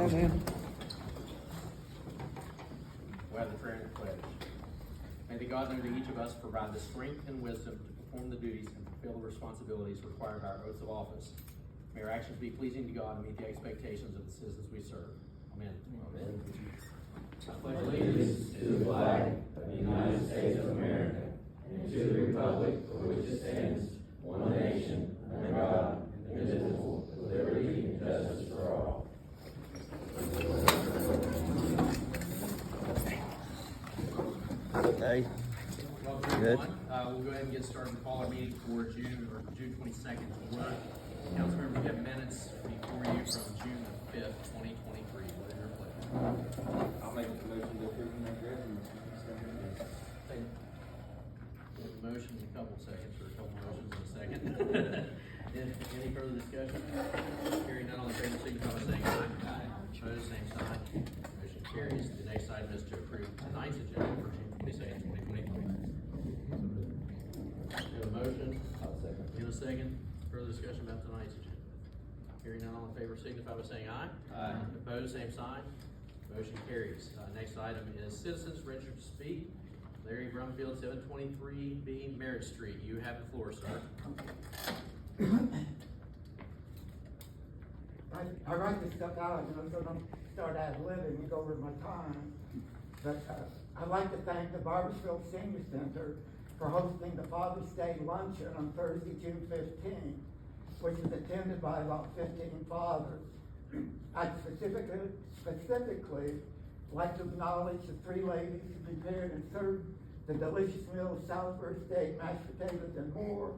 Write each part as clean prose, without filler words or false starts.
Amen. We have the prayer and pledge. May the God know to each of us provide the strength and wisdom to perform the duties and fulfill the responsibilities required by our oaths of office. May our actions be pleasing to God and meet the expectations of the citizens we serve. Amen. Amen. I pledge allegiance to the flag of the United States of America and to the republic for which it stands, one nation, under God, indivisible, with liberty and justice for all. Okay. Welcome, Good. everyone. We'll go ahead and get started and call our meeting for June 22nd. Council members, you have minutes before you from June the 5th, 2023. What is your pleasure? I'll make the motion to approve and make reference. We have a motion in a couple seconds, or a couple motions in a second. Any further discussion? Hearing none, all in favor, signify by saying aye. Aye. Opposed, same sign. Motion carries. The next item is to approve tonight's agenda for June 22nd, 2023. We have a motion. I'll second. In a second, further discussion about tonight's agenda. Hearing none, all in favor, signify by saying aye. Aye. Opposed, same sign. Motion carries. Next item is citizens registered to speak. Larry Brumfield, 723B Merritt Street. You have the floor, sir. I write this stuff out, so don't start ad-libbing and go over my time. But I'd like to thank the Barbersville Senior Center for hosting the Father's Day Luncheon on Thursday, June 15th, which is attended by about 15 fathers. I'd specifically like to acknowledge the three ladies who prepared and served the delicious meal of Salisbury steak, mashed potatoes, and more,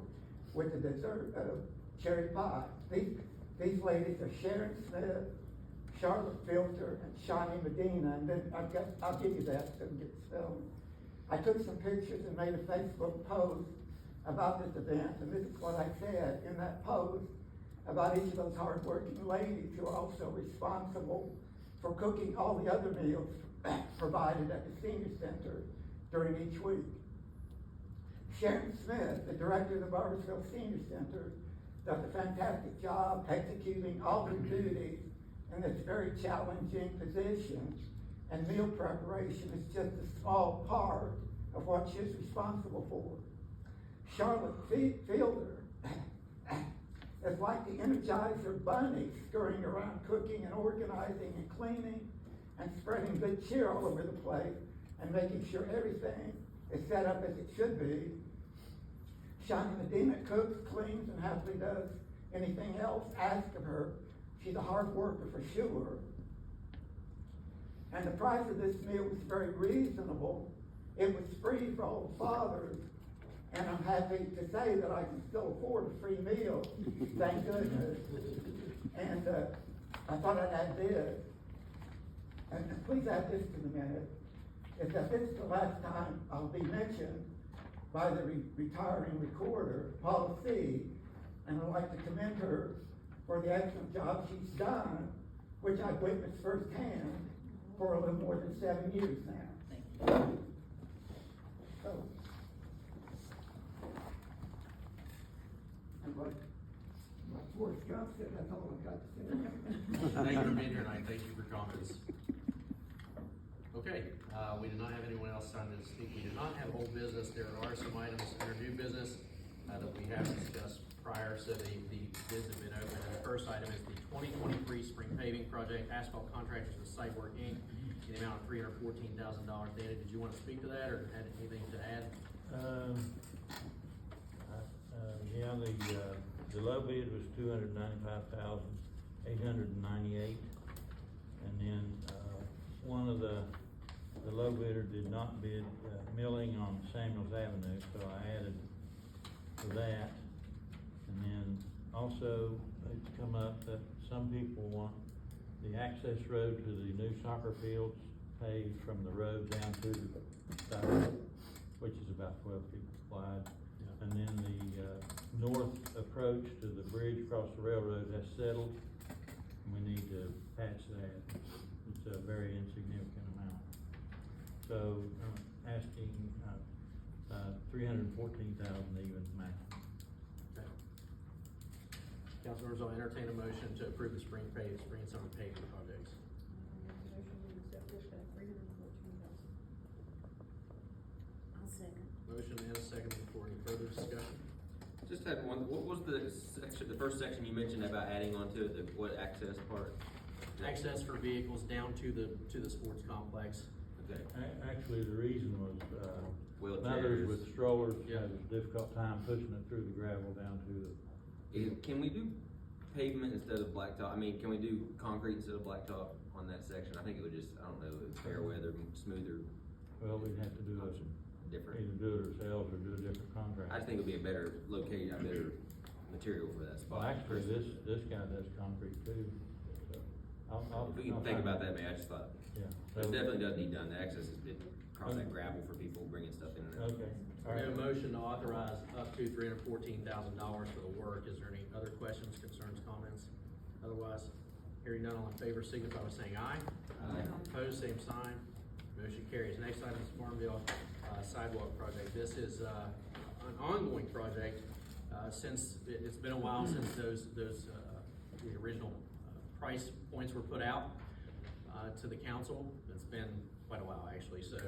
with the dessert of cherry pie. These ladies are Sharon Smith, Charlotte Filter, and Shawnee Medina, and then I'll give you that so it gets spelled. I took some pictures and made a Facebook post about this event, and this is what I said in that post about each of those hardworking ladies who are also responsible for cooking all the other meals provided at the senior center during each week. Sharon Smith, the director of the Barbersville Senior Center, does a fantastic job executing all her duties in this very challenging position, and meal preparation is just a small part of what she's responsible for. Charlotte Fielder is like the Energizer bunny, scurrying around cooking and organizing and cleaning and spreading good cheer all over the place and making sure everything is set up as it should be. Shawnee Medina cooks, cleans, and happily does anything else asked of her. She's a hard worker for sure. And the price of this meal was very reasonable. It was free for all the fathers, and I'm happy to say that I can still afford a free meal, thank goodness. And I thought I'd add this, and please add this to the minute, is that this is the last time I'll be mentioned by the retiring recorder, Paula C., and I'd like to commend her for the excellent job she's done, which I've witnessed firsthand for a little more than 7 years now. Thank you. So, and what Forrest Gump said, that's all I've got to say. Thank you for being here tonight. Thank you for comments. Okay, we do not have anyone else signed to speak. We do not have old business. There are some items under new business that we have discussed prior, so the bids have been open. And the first item is the 2023 spring paving project, asphalt contractors with Site Work Inc. in the amount of $314,000. Danny, did you want to speak to that or had anything to add? Yeah, the low bid was $295,898, and then one of the low bidder did not bid milling on Samuels Avenue, so I added to that. And then also it's come up that some people want the access road to the new soccer fields paved from the road down to the sidewalk, which is about 12 feet wide. Yeah. And then the north approach to the bridge across the railroad has settled. We need to patch that. It's a very insignificant amount. So asking $314,000 even maximum. Okay. Council members, I'll entertain a motion to approve the spring and summer paving projects. push back $314,000. I'll second. Motion and a second before any further discussion. Just had one, what was the section, the first section you mentioned about adding on to it, the, what access part? Access for vehicles down to the sports complex. Okay. Actually, the reason was, Wheelchairs. mothers with strollers Yeah. have a difficult time pushing it through the gravel down to the. Can we do pavement instead of blacktop? I mean, can we do concrete instead of blacktop on that section? I think it would just, I don't know, fair weather, smoother, Well, we'd have to do it, different. either do it ourselves or do a different contract. I just think it would be a better location, a better material for that Well, spot. actually, this guy does concrete too, so. If we can think about that, man, I just thought, Yeah. it definitely does need done, the access is bit, across that gravel for people bringing stuff in and out. Okay, all We have a right. motion to authorize up to $314,000 for the work. Is there any other questions, concerns, comments? Otherwise, hearing none, all in favor signify by saying aye. Aye. Opposed, same sign. Motion carries. Next item is Farmville sidewalk project. This is an ongoing project since, it's been a while since the original price points were put out to the council. It's been quite a while, actually. So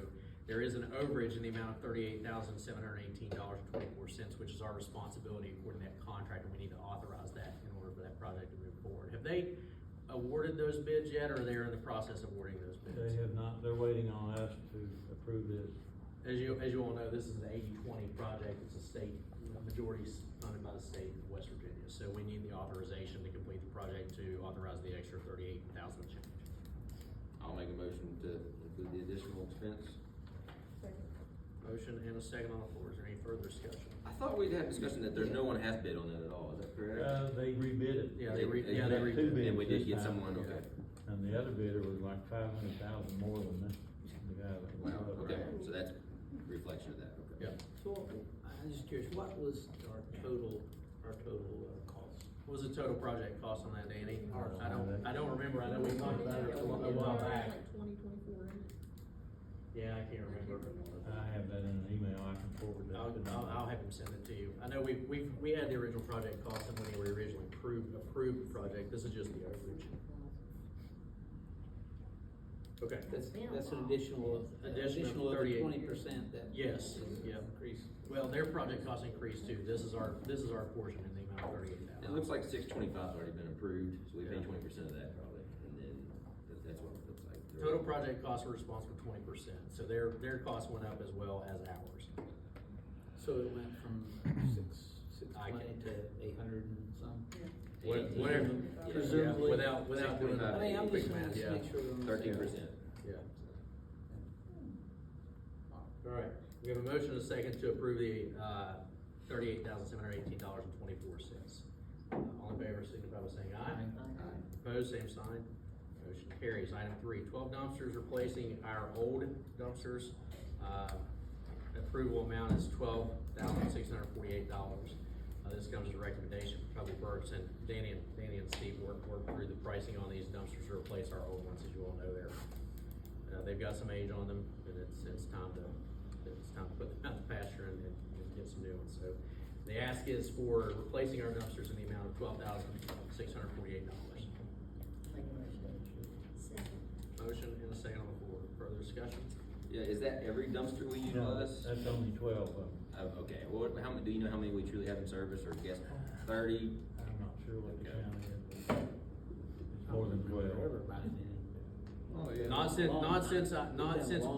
there is an overage in the amount of $38,718.24, which is our responsibility according to that contract, and we need to authorize that in order for that project to move forward. Have they awarded those bids yet, or are they in the process of awarding those bids? They have not, they're waiting on us to approve this. As you all know, this is an 80-20 project. It's a state, majority funded by the state of West Virginia. So we need the authorization to complete the project to authorize the extra $38,000 change. I'll make a motion to include the additional expense. Second. Motion and a second on the floor. Is there any further discussion? I thought we'd had discussion that there's no one has bid on that at all, is that correct? They rebid it. Yeah, they They got got two bids And we did this get time. someone, okay. And the other bidder was like 500,000 more than this, the guy that. Wow, okay, so that's a reflection of that, okay. Yeah. So, I'm just curious, what was our total cost? What was the total project cost on that, Danny? Ours. I don't remember. I know we talked about it a while back. Like 2024, isn't it? Yeah, I can't remember. I have that in an email, I can forward that. I'll have him send it to you. I know we had the original project cost and when we originally approved the project. This is just the overage. Okay. That's an additional Additional of 38. 20% that. Yes, is yeah. Increase. Well, their project cost increased too. This is our portion in the amount of $38,000. It looks like 625's already been approved, so we pay 20% of that probably, and then that's what it looks like. Total project costs were responsible for 20%, so their cost went up as well as ours. So it went from 620 to 800 and some. Whatever. Yeah, presumably. Without doing I I mean, I'm quick just trying math, to yeah. make sure. we're on the same 13%. page. Yeah. All right, we have a motion and a second to approve the, $38,718.24. All in favor, signify by saying aye. Opposed, same sign. Motion carries. Item 3, 12 dumpsters replacing our old dumpsters. Approval amount is $12,648. This comes as a recommendation from Public Works, and Danny and Steve worked through the pricing on these dumpsters to replace our old ones, as you all know. They've got some age on them, and it's time to put them out to pasture and get some new ones. So the ask is for replacing our dumpsters in the amount of $12,648. Second. Motion and a second on the floor. Further discussion? Yeah, is that every dumpster we No, utilize? that's only 12 of them. Okay, well, how many, do you know how many we truly have in service, or guess 30? I'm not sure what the count is, but it's more than 12. Everybody did. Oh, yeah. Not since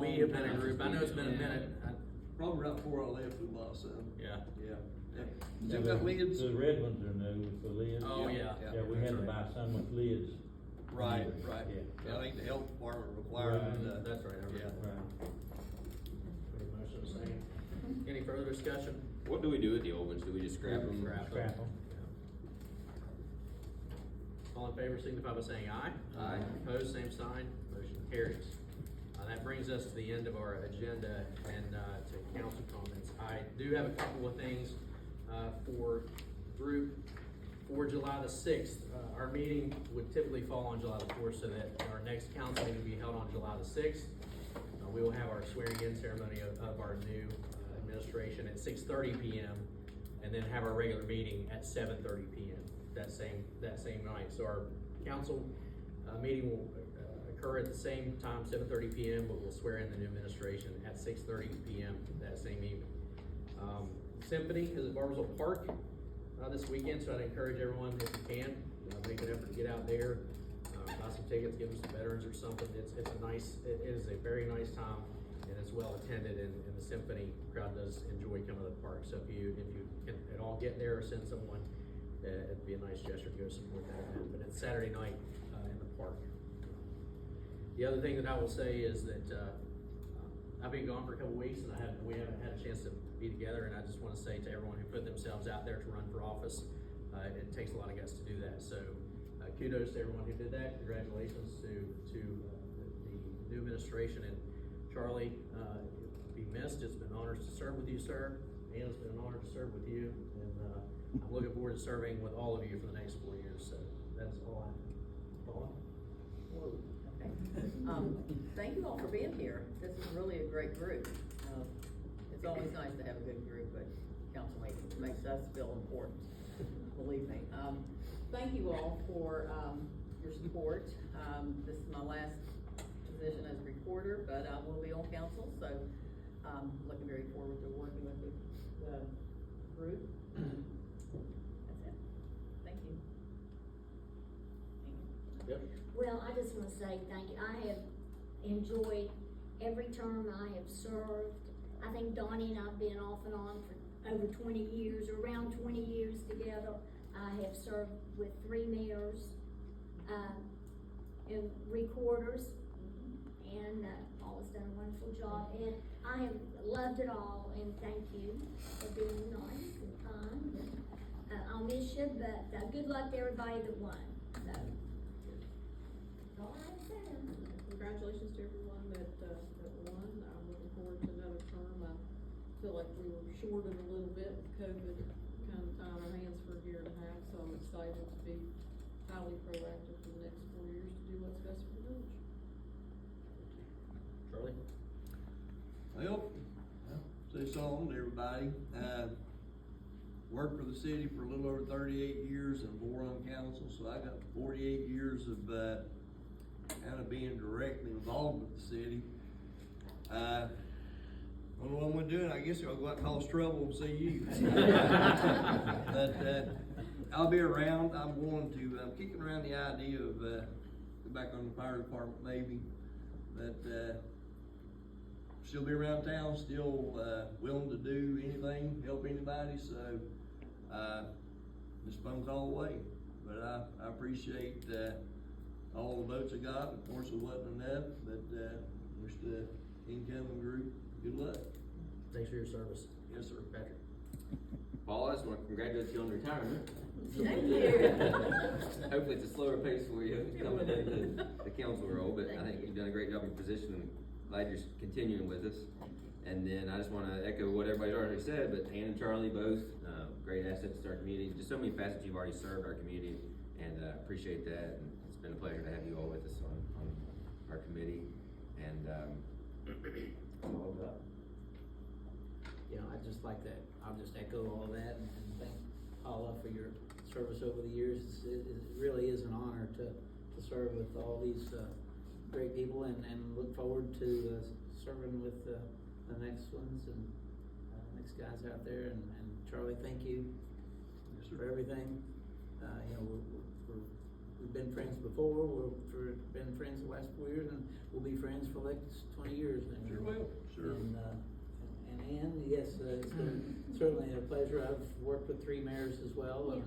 we have been a group. I know it's been a minute. Probably right before I left, we bought some. Yeah. Yeah. Yeah, Still got lids? The red ones are new with the lids. Oh, yeah. Yeah, we had to buy some with lids. Right, right. Yeah. I think the health department required, Right. That's right. I remember. Yeah. Right. We have a motion and a second. Any further discussion? What do we do with the old ones? Do we just scrap them? Scrap. Scrap them. All in favor, signify by saying aye. Aye. Opposed, same sign. Motion carries. That brings us to the end of our agenda and to council comments. I do have a couple of things for July the 6th. Our meeting would typically fall on July the 4th, so that our next council meeting will be held on July the 6th. We will have our swearing-in ceremony of our new administration at 6:30 p.m. and then have our regular meeting at 7:30 p.m. that same night. So our council meeting will occur at the same time, 7:30 PM, but we'll swear in the new administration at 6:30 PM that same evening. Symphony is at Barbersville Park, this weekend, so I'd encourage everyone, if you can, make an effort to get out there, buy some tickets, give them some veterans or something. It is a very nice time, and it's well attended, and the symphony crowd does enjoy coming to the park. So if you can at all get there or send someone, it'd be a nice gesture to go support that event. But it's Saturday night in the park. The other thing that I will say is that I've been gone for a couple weeks, and we haven't had a chance to be together. And I just want to say to everyone who put themselves out there to run for office, it takes a lot of guts to do that. So kudos to everyone who did that. Congratulations to the new administration. And Charlie, be missed. It's been an honor to serve with you, sir. And it's been an honor to serve with you. And I'm looking forward to serving with all of you for the next 4 years. So that's all I have. Paula? Okay. Thank you all for being here. This is really a great group. It's always nice to have a good group, but council makes us feel important, believe me. Thank you all for, your support. This is my last position as recorder, but I will be on council, so, looking very forward to working with the group. That's it. Thank you. Yep. Well, I just want to say thank you. I have enjoyed every term I have served. I think Donnie and I have been off and on for over 20 years, around 20 years together. I have served with 3 mayors, and recorders, and Paula's done a wonderful job. And I have loved it all, and thank you for being nice and kind. And, I'll miss you, but good luck to everybody that won. So. Congratulations to everyone that won. I'm looking forward to another term. I feel like we were shorted a little bit with COVID, kind of tying our hands for a year and a half, so I'm excited to be highly proactive for the next 4 years to do what's best for the village. Charlie? Well, say something to everybody. Worked for the city for a little over 38 years and bore on council, so I got 48 years of kind of being directly involved with the city. I don't know what I'm gonna do, and I guess I'll go out and cause trouble and see you. But I'll be around. I'm kicking around the idea of go back on the fire department maybe, but still be around town, still willing to do anything, help anybody. So just phone call away. But I appreciate all the votes I got. Of course, it wasn't enough, but wish the incoming group good luck. Thanks for your service. Yes, sir. Patrick? Paul, I just want to congratulate you on retirement. Thank you. Hopefully it's a slower pace for you coming into the council role, but I think you've done a great job in your position, and glad you're continuing with us. And then I just want to echo what everybody's already said, but Ann and Charlie both, great assets to our community. Just so many facets you've already served our community, and appreciate that. And it's been a pleasure to have you all with us on our committee. And all about. You know, I'd just like that, I'll just echo all that and thank Paula for your service over the years. It really is an honor to serve with all these great people, and look forward to serving with the next ones and next guys out there. And Charlie, thank you for everything. You know, we've been friends before, we've been friends the last 4 years, and we'll be friends for the next 20 years. And, Sure will, sure. And Ann, yes, it's been certainly a pleasure. I've worked with 3 mayors as well, and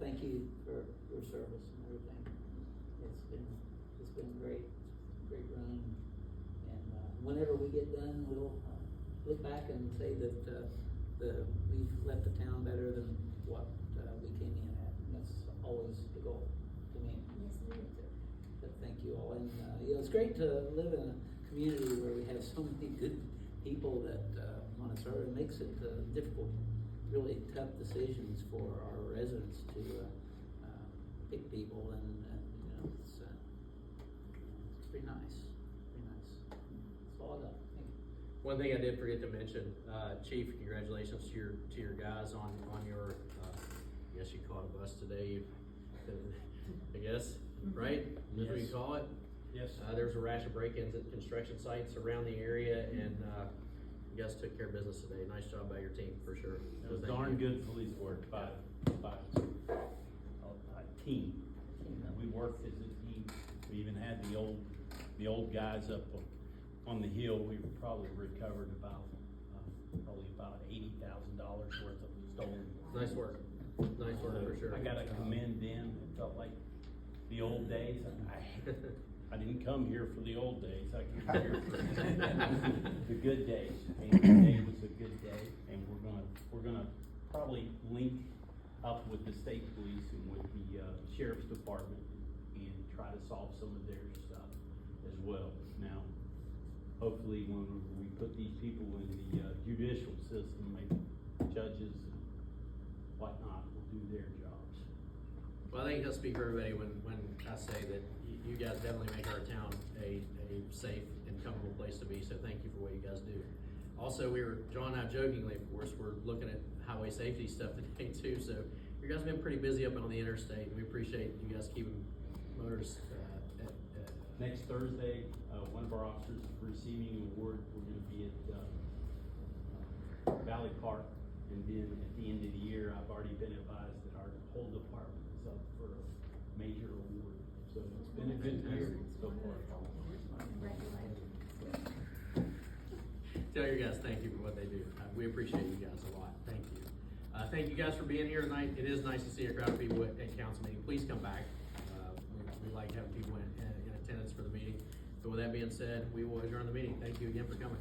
thank you for your service and everything. It's been great run, and whenever we get done, we'll look back and say that we've left the town better than what we came in at. And that's always the goal to me. Yes, it is. But thank you all, and you know, it's great to live in a community where we have so many good people that want to serve. It makes it difficult, really tough decisions for our residents to pick people, and you know, it's pretty nice, pretty nice. That's all I got. Thank you. One thing I did forget to mention, Chief, congratulations to your guys on your, I guess you caught a bus today. I guess, right? That's what you Yes. call it? Yes. There was a rash of break-ins at construction sites around the area, and, you guys took care of business today. Nice job by your team, for sure. It So was thank darn you. good police work by a team. We worked as a team. We even had the old guys up on the hill. We probably recovered about $80,000 worth of stolen. Nice work. Nice work, for sure. I gotta commend them. It felt like the old days. I didn't come here for the old days. I came here for the good days. And today was a good day, and we're gonna probably link up with the state police and with the sheriff's department and try to solve some of their stuff as well. Now, hopefully, when we put these people in the judicial system, maybe judges and whatnot will do their jobs. Well, I think I'll speak for everybody when I say that you guys definitely make our town a safe and comfortable place to be, so thank you for what you guys do. Also, John and I jokingly, of course, we're looking at highway safety stuff today too, so you guys have been pretty busy up on the interstate, and we appreciate you guys keeping motors, Next Thursday, one of our officers is receiving an award. We're gonna be at Valley Park. And then at the end of the year, I've already been advised that our whole department is up for a major award. So it's been a good year so far. Tell your guys thank you for what they do. We appreciate you guys a lot. Thank you. Thank you guys for being here tonight. It is nice to see a crowd of people at council meeting. Please come back. We like having people in attendance for the meeting. So with that being said, we will adjourn the meeting. Thank you again for coming.